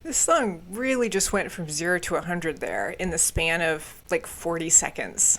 This song really just went from 0 to 100 there in the span of like 40 seconds.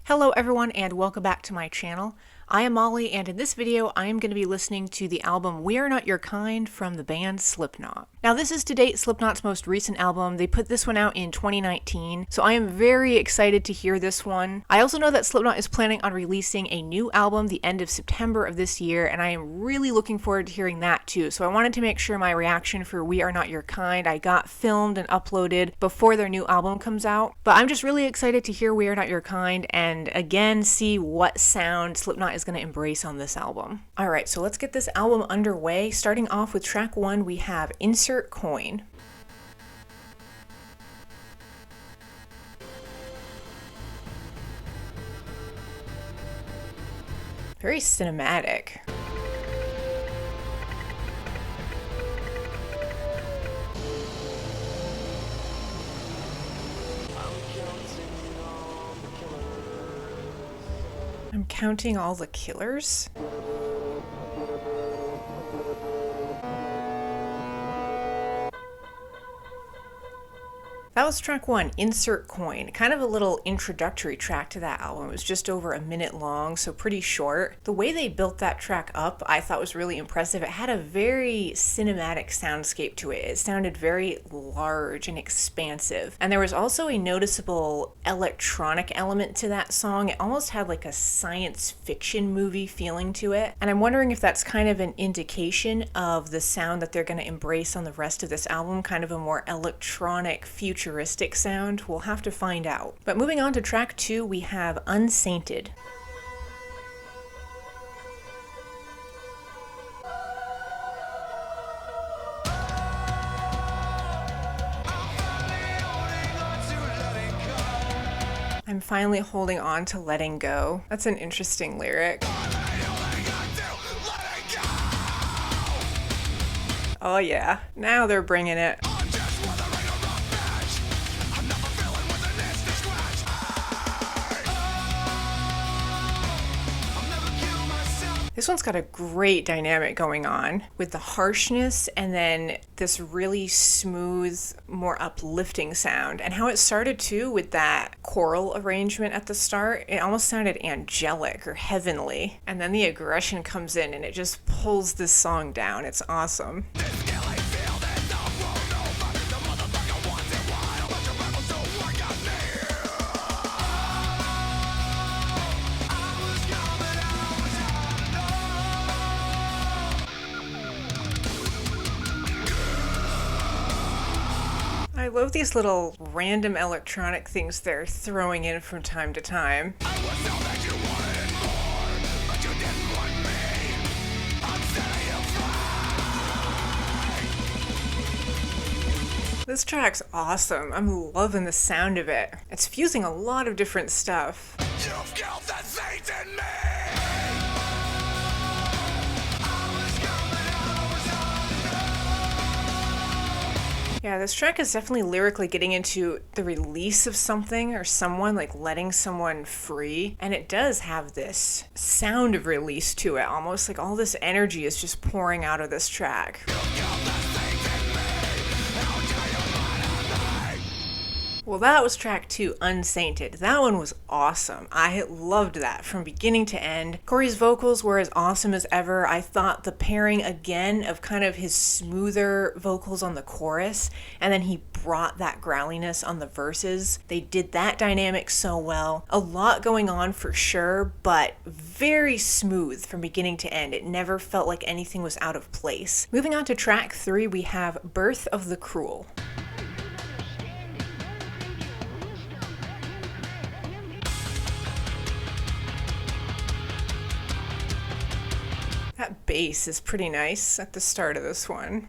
Hello everyone and welcome back to my channel. I am Molly, and in this video I am going to be listening to the album We Are Not Your Kind from the band Slipknot. Now this is to date Slipknot's most recent album. They put this one out in 2019, so I am very excited to hear this one. I also know that Slipknot is planning on releasing a new album the end of September of this year, and I am really looking forward to hearing that too. So I wanted to make sure my reaction for We Are Not Your Kind I got filmed and uploaded before their new album comes out. But I'm just really excited to hear We Are Not Your Kind and again see what sound Slipknot is going to embrace on this album. Alright, so let's get this album underway. Starting off with track 1, we have Insert Coin. Very cinematic. I'm counting all the killers. That was track 1, Insert Coin. Kind of a little introductory track to that album. It was just over a minute long, so pretty short. The way they built that track up I thought was really impressive. It had a very cinematic soundscape to it. It sounded very large and expansive. And there was also a noticeable electronic element to that song. It almost had like a science fiction movie feeling to it. And I'm wondering if that's kind of an indication of the sound that they're going to embrace on the rest of this album, kind of a more electronic, futuristic sound. We'll have to find out. But moving on to track 2, we have Unsainted. I'm finally holding on to letting go. That's an interesting lyric. Oh yeah, now they're bringing it. This one's got a great dynamic going on with the harshness and then this really smooth, more uplifting sound. And how it started too with that choral arrangement at the start, it almost sounded angelic or heavenly. And then the aggression comes in and it just pulls this song down. It's awesome. I love these little random electronic things they're throwing in from time to time. This track's awesome. I'm loving the sound of it. It's fusing a lot of different stuff. You've killed the Satan in me! Yeah, this track is definitely lyrically getting into the release of something or someone, like letting someone free. And it does have this sound of release to it, almost like all this energy is just pouring out of this track. Well, that was track 2, Unsainted. That one was awesome. I loved that from beginning to end. Corey's vocals were as awesome as ever. I thought the pairing again of kind of his smoother vocals on the chorus, and then he brought that growliness on the verses. They did that dynamic so well. A lot going on for sure, but very smooth from beginning to end. It never felt like anything was out of place. Moving on to track 3, we have Birth of the Cruel. That bass is pretty nice at the start of this one.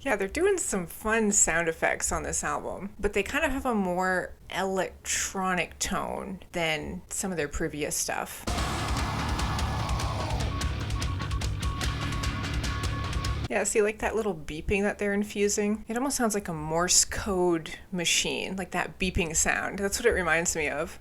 Yeah, they're doing some fun sound effects on this album, but they kind of have a more electronic tone than some of their previous stuff. Yeah, see, like that little beeping that they're infusing? It almost sounds like a Morse code machine, like that beeping sound. That's what it reminds me of.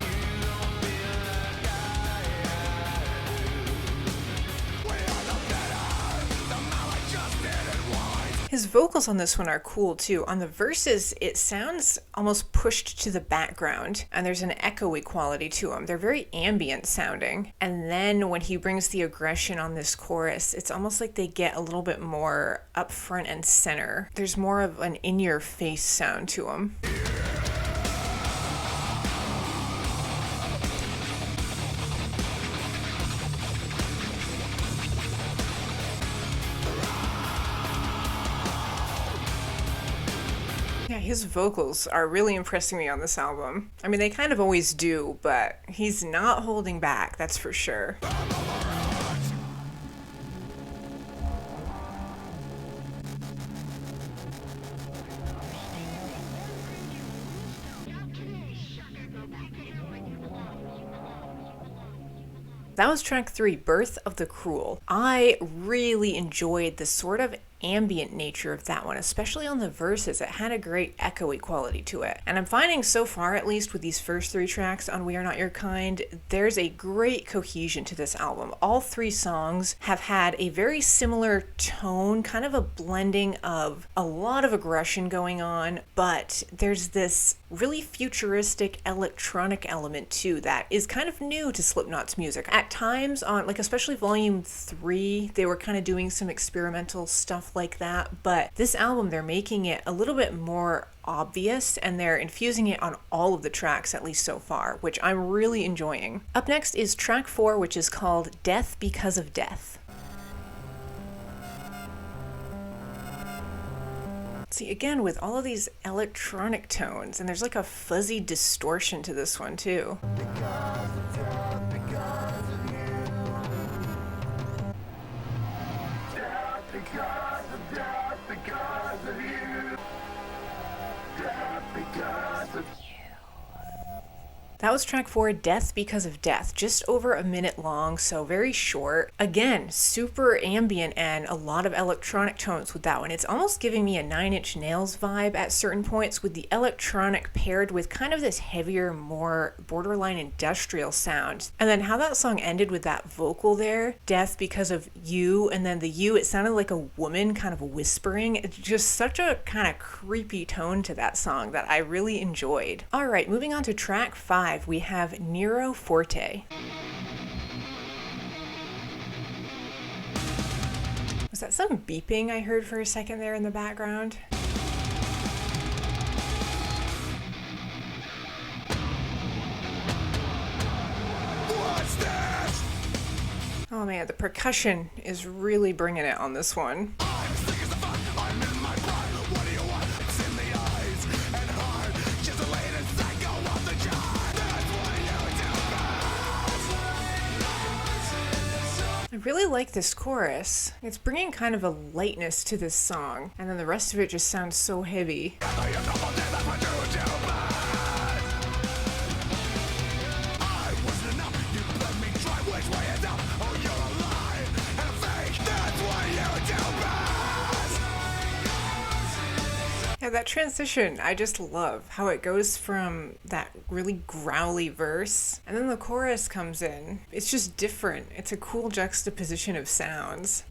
His vocals on this one are cool too. On the verses, it sounds almost pushed to the background, and there's an echoey quality to them. They're very ambient sounding. And then when he brings the aggression on this chorus, it's almost like they get a little bit more up front and center. There's more of an in-your-face sound to them. Yeah, his vocals are really impressing me on this album. I mean, they kind of always do, but he's not holding back, that's for sure. That was track 3, Birth of the Cruel. I really enjoyed the sort of ambient nature of that one, especially on the verses. It had a great echoey quality to it. And I'm finding so far, at least with these first 3 tracks on We Are Not Your Kind, there's a great cohesion to this album. All 3 songs have had a very similar tone, kind of a blending of a lot of aggression going on, but there's this really futuristic electronic element too that is kind of new to Slipknot's music. At times on, like, especially volume 3, they were kind of doing some experimental stuff like that, but this album, they're making it a little bit more obvious, and they're infusing it on all of the tracks, at least so far, which I'm really enjoying. Up next is track 4, which is called Death Because of Death. See, again, with all of these electronic tones, and there's like a fuzzy distortion to this one too. That was track 4, Death Because of Death, just over a minute long, so very short. Again, super ambient and a lot of electronic tones with that one. It's almost giving me a 9 Inch Nails vibe at certain points, with the electronic paired with kind of this heavier, more borderline industrial sound. And then how that song ended with that vocal there, Death Because of You, and then the you, it sounded like a woman kind of whispering. It's just such a kind of creepy tone to that song that I really enjoyed. All right, moving on to track 5. We have Nero Forte. Was that some beeping I heard for a second there in the background? Oh man, the percussion is really bringing it on this one. I really like this chorus. It's bringing kind of a lightness to this song, and then the rest of it just sounds so heavy. Yeah, that transition, I just love how it goes from that really growly verse, and then the chorus comes in. It's just different. It's a cool juxtaposition of sounds.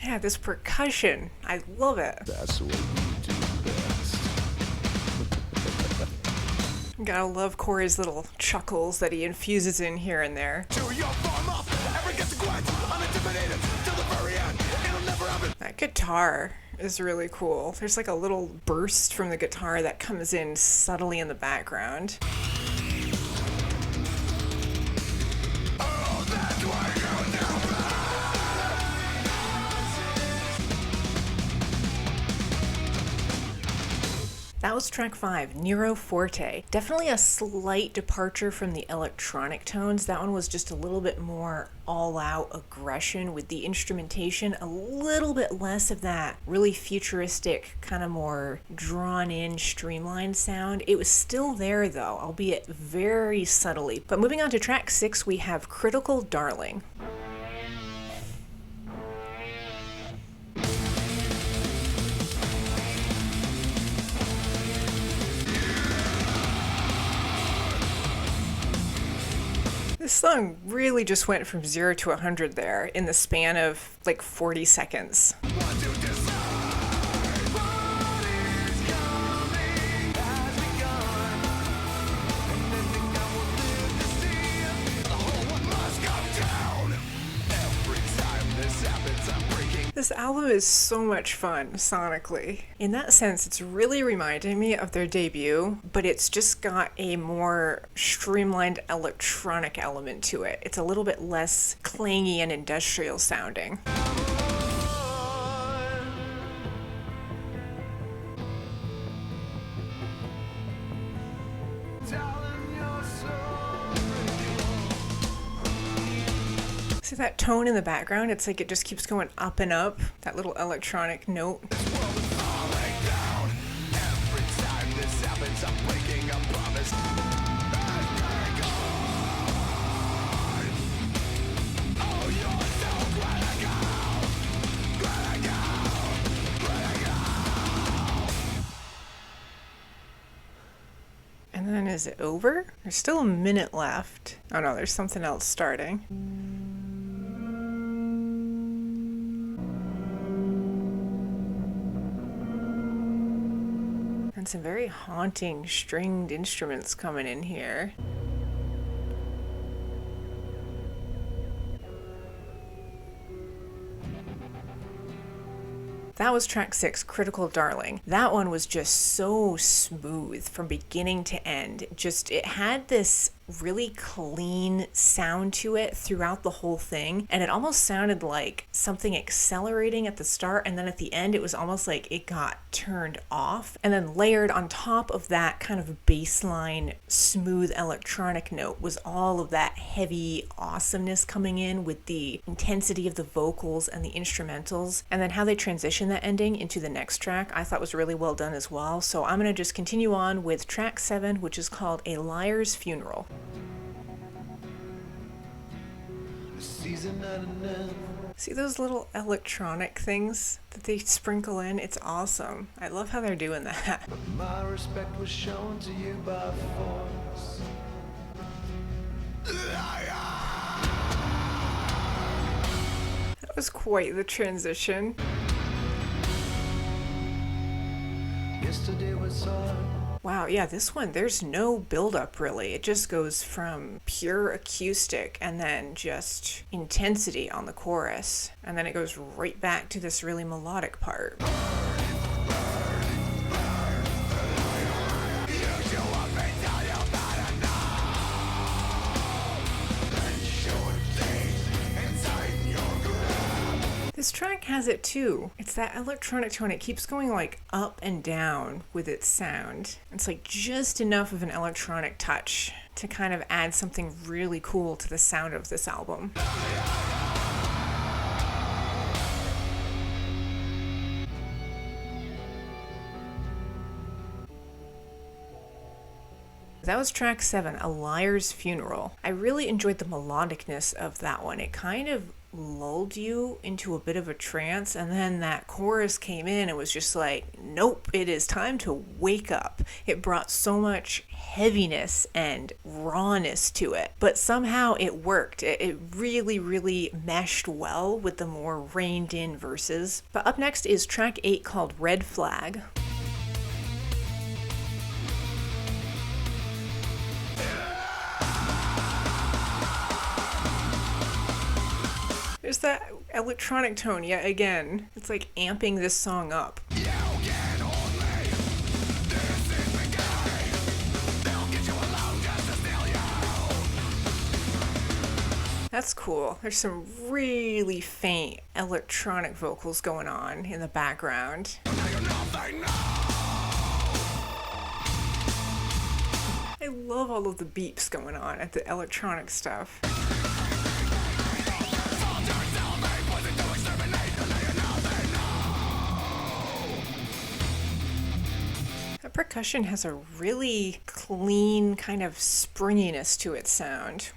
Yeah, this percussion, I love it. That's what you do best. Gotta love Corey's little chuckles that he infuses in here and there. That guitar is really cool. There's like a little burst from the guitar that comes in subtly in the background. That was track 5, Nero Forte. Definitely a slight departure from the electronic tones. That one was just a little bit more all-out aggression with the instrumentation, a little bit less of that really futuristic, kind of more drawn-in, streamlined sound. It was still there though, albeit very subtly. But moving on to track 6, we have Critical Darling. This song really just went from 0 to 100 there in the span of like 40 seconds. This album is so much fun sonically. In that sense, it's really reminding me of their debut, but it's just got a more streamlined electronic element to it. It's a little bit less clangy and industrial sounding. See that tone in the background? It's like it just keeps going up and up, that little electronic note. And then is it over? There's still a minute left. Oh no, there's something else starting. And some very haunting stringed instruments coming in here. That was track 6, Critical Darling. That one was just so smooth from beginning to end. It had this really clean sound to it throughout the whole thing, and it almost sounded like something accelerating at the start, and then at the end it was almost like it got turned off, and then layered on top of that kind of baseline smooth electronic note was all of that heavy awesomeness coming in with the intensity of the vocals and the instrumentals, and then how they transition that ending into the next track I thought was really well done as well. So I'm going to just continue on with track 7, which is called A Liar's Funeral. See those little electronic things that they sprinkle in? It's awesome. I love how they're doing that. But my respect was shown to you by force. That was quite the transition. Yesterday was hard. Wow, yeah, this one, there's no build-up really. It just goes from pure acoustic and then just intensity on the chorus. And then it goes right back to this really melodic part. This track has it too. It's that electronic tone. It keeps going like up and down with its sound. It's like just enough of an electronic touch to kind of add something really cool to the sound of this album. That was track 7, A Liar's Funeral. I really enjoyed the melodicness of that one. It kind of lulled you into a bit of a trance, and then that chorus came in and was just like, nope, it is time to wake up. It brought so much heaviness and rawness to it, but somehow it worked. It really, really meshed well with the more reined in verses. But up next is track 8 called Red Flag. There's that electronic tone yet again. It's like amping this song up. That's cool. There's some really faint electronic vocals going on in the background. I love all of the beeps going on at the electronic stuff. The percussion has a really clean kind of springiness to its sound.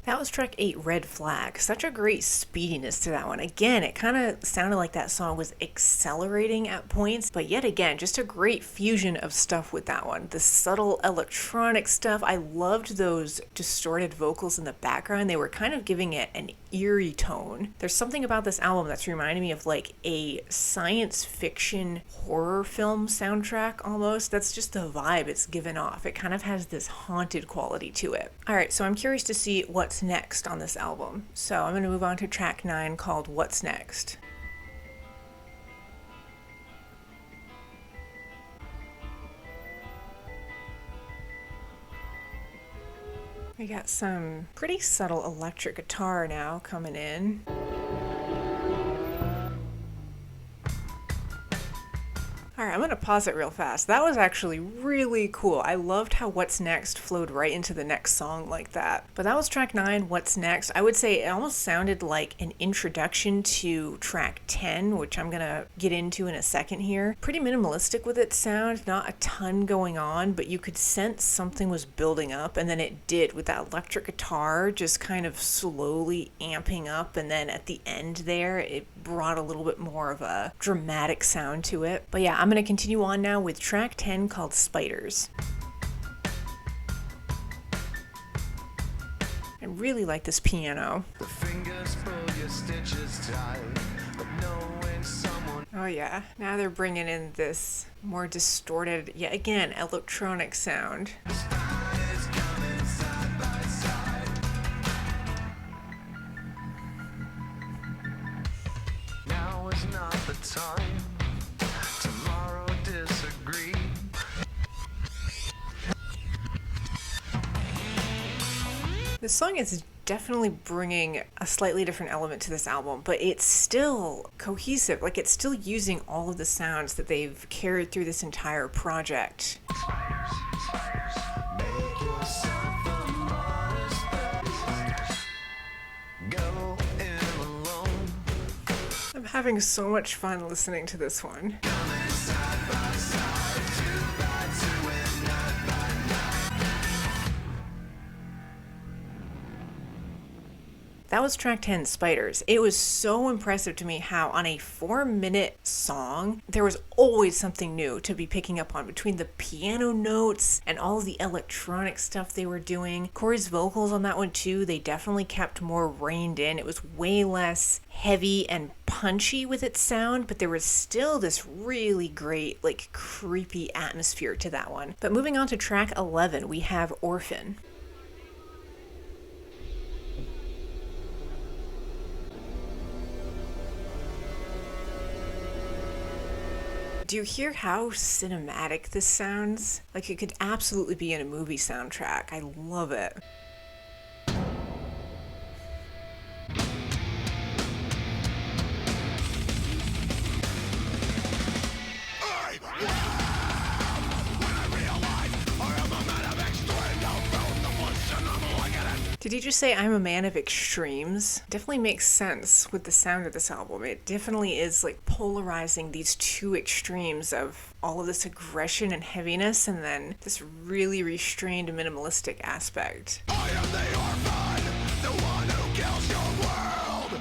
That was track 8, Red Flag. Such a great speediness to that one. Again, it kind of sounded like that song was accelerating at points, but yet again, just a great fusion of stuff with that one. The subtle electronic stuff, I loved those distorted vocals in the background. They were kind of giving it an eerie tone. There's something about this album that's reminding me of like a science fiction horror film soundtrack almost. That's just the vibe it's given off. It kind of has this haunted quality to it. All right, so I'm curious to see what's next on this album. So I'm going to move on to track 9 called What's Next. We got some pretty subtle electric guitar now coming in. Alright, I'm going to pause it real fast. That was actually really cool. I loved how What's Next flowed right into the next song like that. But that was track 9, What's Next. I would say it almost sounded like an introduction to track 10, which I'm going to get into in a second here. Pretty minimalistic with its sound, not a ton going on, but you could sense something was building up, and then it did with that electric guitar just kind of slowly amping up, and then at the end there, it brought a little bit more of a dramatic sound to it. But yeah, I'm going to continue on now with track 10 called Spiders. I really like this piano. The fingers pull your stitches tight, but knowing someone. Oh yeah, now they're bringing in this more distorted, yet again, electronic sound. Is coming side by side. Now is not the time. Tomorrow disagree. This song is definitely bringing a slightly different element to this album, but it's still cohesive. Like, it's still using all of the sounds that they've carried through this entire project. Make yourself a modest. Go in alone. I'm having so much fun listening to this one. Coming side by side, 2 by 2 and night by night. That was track 10, Spiders. It was so impressive to me how on a 4-minute song, there was always something new to be picking up on between the piano notes and all of the electronic stuff they were doing. Corey's vocals on that one too, they definitely kept more reined in. It was way less heavy and punchy with its sound, but there was still this really great, like, creepy atmosphere to that one. But moving on to track 11, we have Orphan. Do you hear how cinematic this sounds? Like, it could absolutely be in a movie soundtrack. I love it. Did he just say I'm a man of extremes? Definitely makes sense with the sound of this album. It definitely is like polarizing these two extremes of all of this aggression and heaviness, and then this really restrained minimalistic aspect. I am the orphan, the one who kills your world.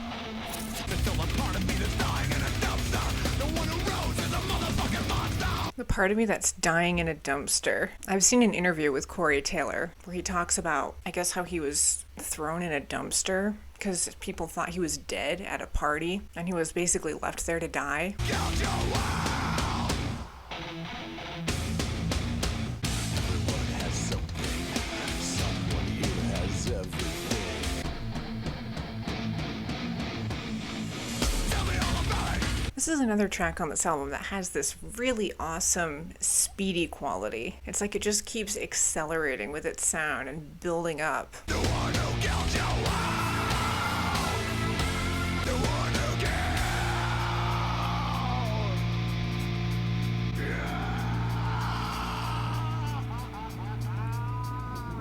There's still a part of me that's dying in a dumpster. The one who rose is a motherfucking monster. The part of me that's dying in a dumpster. I've seen an interview with Corey Taylor where he talks about, I guess, how he was thrown in a dumpster because people thought he was dead at a party, and he was basically left there to die. Kills your world. Everyone has something. Someone here has everything. Tell me all about it. This is another track on this album that has this really awesome, speedy quality. It's like it just keeps accelerating with its sound and building up. The one who kills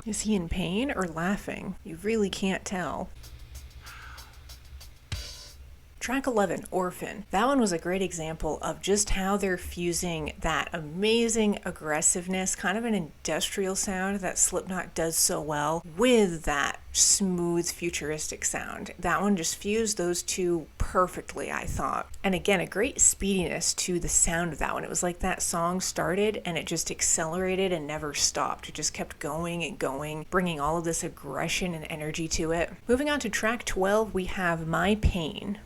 Is he in pain or laughing? You really can't tell. Track 11, Orphan. That one was a great example of just how they're fusing that amazing aggressiveness, kind of an industrial sound that Slipknot does so well, with that smooth futuristic sound. That one just fused those two perfectly, I thought. And again, a great speediness to the sound of that one. It was like that song started and it just accelerated and never stopped. It just kept going and going, bringing all of this aggression and energy to it. Moving on to track 12, we have My Pain.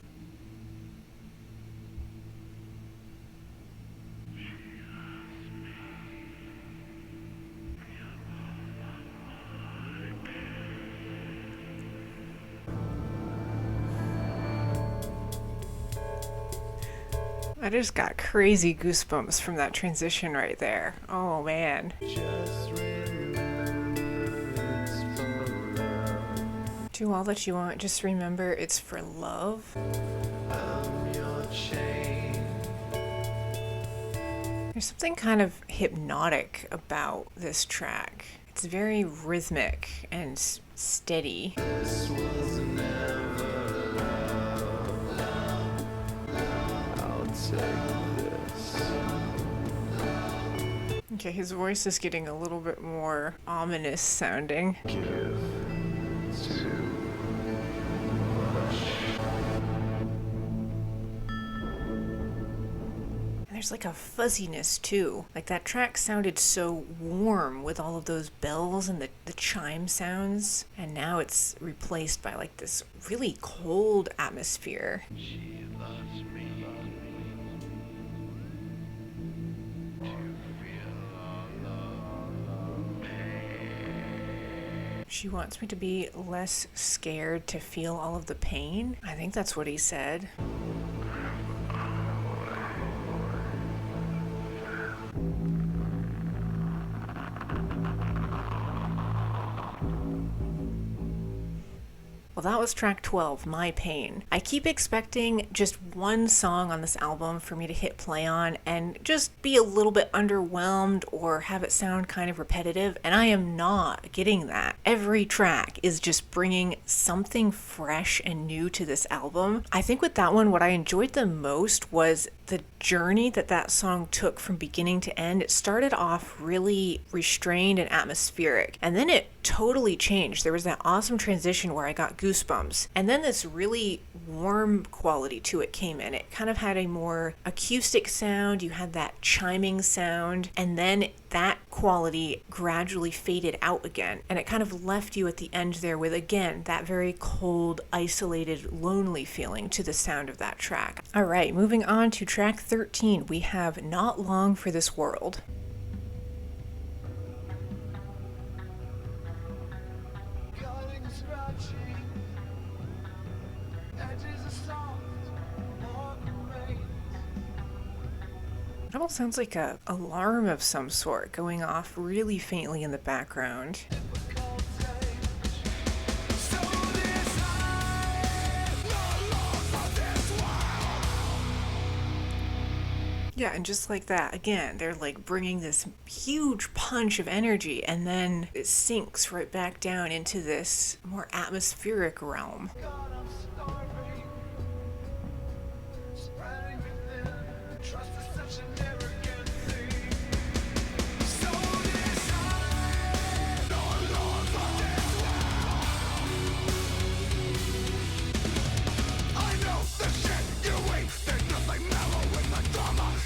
I just got crazy goosebumps from that transition right there. Oh man. Do all that you want, just remember it's for love. There's something kind of hypnotic about this track. It's very rhythmic and steady. Okay, his voice is getting a little bit more ominous sounding. And there's like a fuzziness too. Like that track sounded so warm with all of those bells and the chime sounds. And now it's replaced by like this really cold atmosphere. She loves me. She wants me to be less scared to feel all of the pain. I think that's what he said. Well, that was track 12, My Pain. I keep expecting just one song on this album for me to hit play on and just be a little bit underwhelmed or have it sound kind of repetitive, and I am not getting that. Every track is just bringing something fresh and new to this album. I think with that one, what I enjoyed the most was the journey that song took from beginning to end. It started off really restrained and atmospheric, and then it totally changed. There was that awesome transition where I got goosebumps, and then this really warm quality to it came in. It kind of had a more acoustic sound, you had that chiming sound, and then that quality gradually faded out again, and it kind of left you at the end there with, again, that very cold, isolated, lonely feeling to the sound of that track. All right, moving on to track 13, we have Not Long for This World. It almost sounds like an alarm of some sort going off really faintly in the background. Yeah, and just like that, again, they're like bringing this huge punch of energy, and then it sinks right back down into this more atmospheric realm.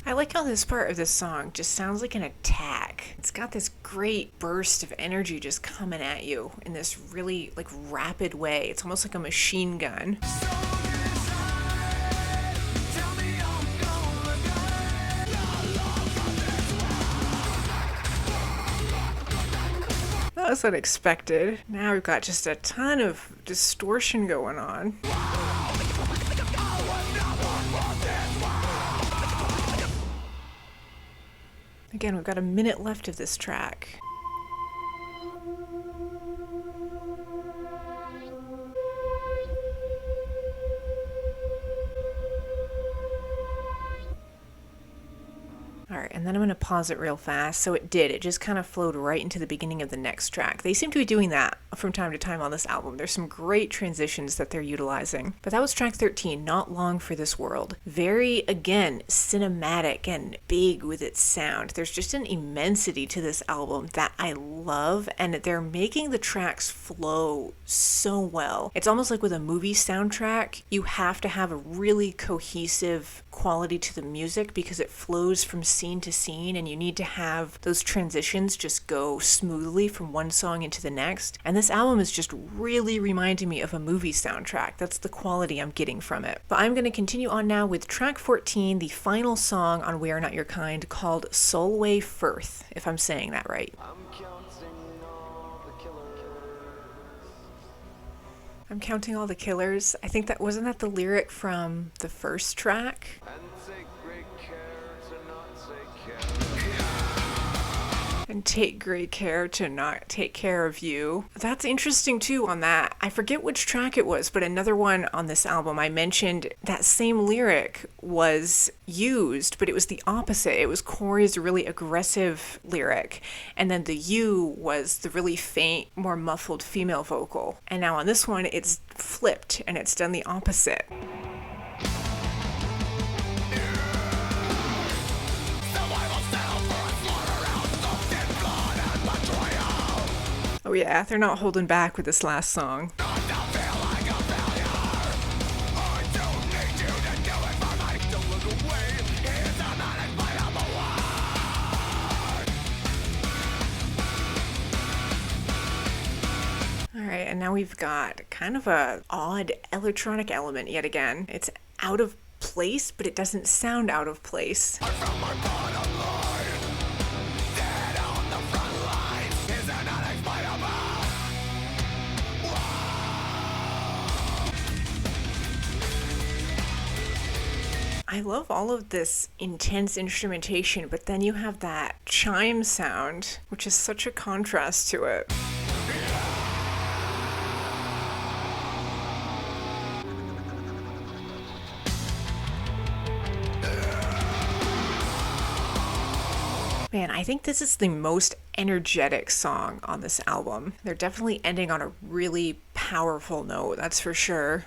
I like how this part of the song just sounds like an attack. It's got this great burst of energy just coming at you in this really like rapid way. It's almost like a machine gun. That was unexpected. Now we've got just a ton of distortion going on. Again, we've got a minute left of this track. All right, and then I'm going to pause it real fast. So it did. It just kind of flowed right into the beginning of the next track. They seem to be doing that from time to time on this album. There's some great transitions that they're utilizing. But that was track 13, Not Long for This World. Very, again, cinematic and big with its sound. There's just an immensity to this album that I love, and they're making the tracks flow so well. It's almost like with a movie soundtrack, you have to have a really cohesive quality to the music because it flows from scene to scene, and you need to have those transitions just go smoothly from one song into the next. And this album is just really reminding me of a movie soundtrack. That's the quality I'm getting from it. But I'm going to continue on now with track 14, the final song on We Are Not Your Kind, called Solway Firth, if I'm saying that right. I'm counting all the killers. I think that wasn't that the lyric from the first track? And take great care to not take care of you. That's interesting too on that. I forget which track it was, but another one on this album I mentioned that same lyric was used, but it was the opposite. It was Corey's really aggressive lyric, and then the you was the really faint, more muffled female vocal. And now on this one, it's flipped and it's done the opposite. Oh yeah, they're not holding back with this last song. Alright, and now we've got kind of a odd electronic element yet again. It's out of place, but it doesn't sound out of place. I love all of this intense instrumentation, but then you have that chime sound, which is such a contrast to it. Man, I think this is the most energetic song on this album. They're definitely ending on a really powerful note, that's for sure.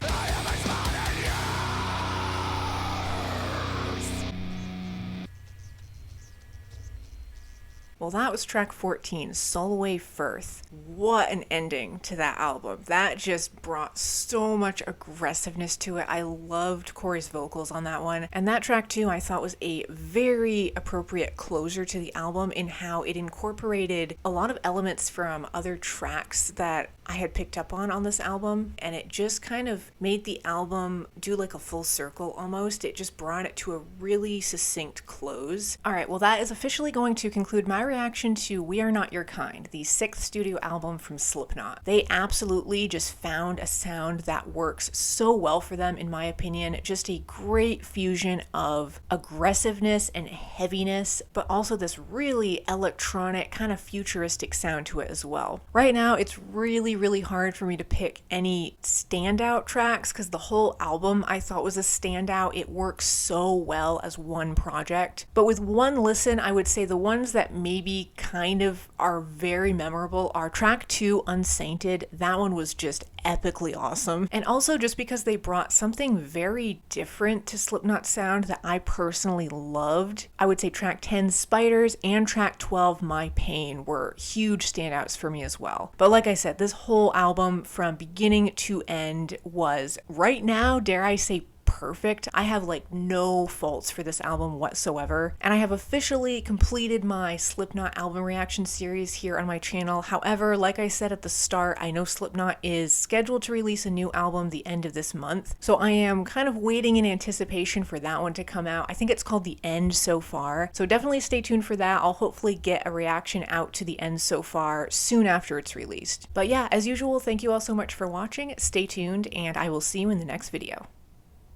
Well, that was track 14, Solway Firth. What an ending to that album. That just brought so much aggressiveness to it. I loved Corey's vocals on that one. And that track too, I thought was a very appropriate closer to the album in how it incorporated a lot of elements from other tracks that I had picked up on this album, and it just kind of made the album do like a full circle almost. It just brought it to a really succinct close. All right, well, that is officially going to conclude my reaction to We Are Not Your Kind, the 6th studio album from Slipknot. They absolutely just found a sound that works so well for them, in my opinion. Just a great fusion of aggressiveness and heaviness, but also this really electronic, kind of futuristic sound to it as well. Right now, it's really hard for me to pick any standout tracks because the whole album I thought was a standout. It works so well as one project. But with one listen, I would say the ones that maybe kind of are very memorable are track 2, Unsainted. That one was just epically awesome. And also just because they brought something very different to Slipknot sound that I personally loved. I would say track 10, Spiders, and track 12, My Pain, were huge standouts for me as well. But like I said, this whole album from beginning to end was, right now, dare I say, perfect. I have like no faults for this album whatsoever, and I have officially completed my Slipknot album reaction series here on my channel. However, like I said at the start, I know Slipknot is scheduled to release a new album the end of this month, so I am kind of waiting in anticipation for that one to come out. I think it's called The End So Far, so definitely stay tuned for that. I'll hopefully get a reaction out to The End So Far soon after it's released. But yeah, as usual, thank you all so much for watching. Stay tuned, and I will see you in the next video.